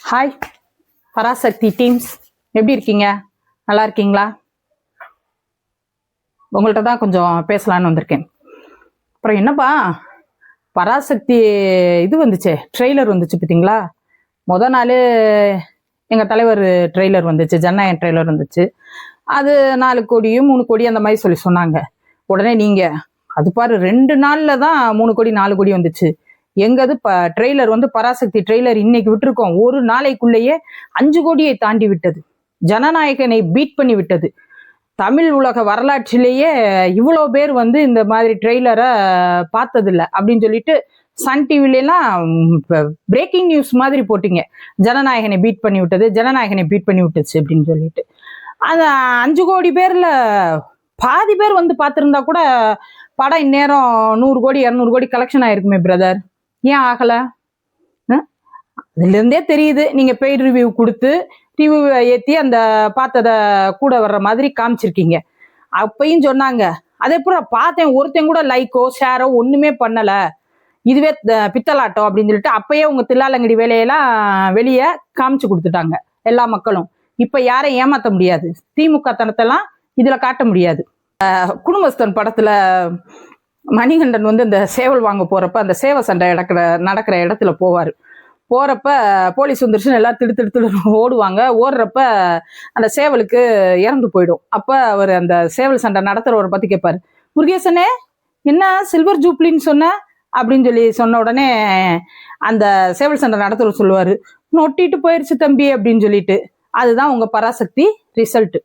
Hi Parasakthi teams, எப்படி இருக்கீங்க? நல்லா இருக்கீங்களா? உங்கள்கிட்ட தான் கொஞ்சம் பேசலான்னு வந்திருக்கேன். அப்புறம் என்னப்பா, பராசக்தி இது வந்துச்சு, ட்ரெய்லர் வந்துச்சு பார்த்தீங்களா? நாள் எங்கள் தலைவர் ட்ரெய்லர் வந்துச்சு, ஜனநாயகம் ட்ரெய்லர் வந்துச்சு. அது 4 கோடி 3 கோடி அந்த மாதிரி சொன்னாங்க. உடனே நீங்கள் அது பாரு 2 நாளில் தான் 3 கோடி 4 கோடி வந்துச்சு. எங்கது ட்ரெய்லர் வந்து பராசக்தி ட்ரெய்லர் இன்னைக்கு விட்டுருக்கோம், ஒரு நாளைக்குள்ளேயே 5 கோடியை தாண்டி விட்டது. ஜனநாயகனை பீட் பண்ணி விட்டது. தமிழ் உலக வரலாற்றிலேயே இவ்வளோ பேர் வந்து இந்த மாதிரி ட்ரெய்லரை பார்த்ததில்ல அப்படின்னு சொல்லிட்டு சன் டிவிலாம் பிரேக்கிங் நியூஸ் மாதிரி போட்டிங்க. ஜனநாயகனை பீட் பண்ணி விட்டது, ஜனநாயகனை பீட் பண்ணி விட்டுச்சு அப்படின்னு சொல்லிட்டு. அந்த 5 கோடி பேர்ல பாதி பேர் வந்து பார்த்துருந்தா கூட படம் இந்நேரம் 100 கோடி 200 கோடி கலெக்ஷன் ஆயிருக்குமே பிரதர். ஏன் ஆகல? அதுல இருந்தே தெரியுது, நீங்க பெய்ட் ரிவ்யூ கொடுத்து ரிவ்யூ ஏற்றி அந்த பார்த்ததை கூட வர்ற மாதிரி காமிச்சிருக்கீங்க. அப்பையும் சொன்னாங்க, அதே பூரா பார்த்தேன், ஒருத்தன் கூட லைக்கோ ஷேரோ ஒண்ணுமே பண்ணல, இதுவே பித்தலாட்டம் அப்படின்னு சொல்லிட்டு அப்பயே உங்க தில்லாலங்கடி வேலையெல்லாம் வெளியே காமிச்சு கொடுத்துட்டாங்க எல்லா மக்களும். இப்ப யாரையும் ஏமாத்த முடியாது, திமுக தனத்தெல்லாம் இதுல காட்ட முடியாது. குடும்பஸ்தன் படத்துல மணிகண்டன் வந்து இந்த சேவல் வாங்க போறப்ப அந்த சேவை சண்டை நடக்கிற இடத்துல போறப்ப போலீஸ் வந்துருச்சுன்னு எல்லாம் திடு ஓடுவாங்க. ஓடுறப்ப அந்த சேவலுக்கு இறந்து போயிடும். அப்ப அவர் அந்த சேவல் சண்டை நடத்துறவரை பத்தி கேட்பாரு, முருகேசனே என்ன சில்வர் ஜூப்ளின்னு சொன்ன அப்படின்னு சொன்ன உடனே அந்த சேவல் சண்டை நடத்துறவர் சொல்லுவாரு, நொட்டிட்டு போயிருச்சு தம்பி அப்படின்னு சொல்லிட்டு. அதுதான் உங்க பராசக்தி ரிசல்ட்.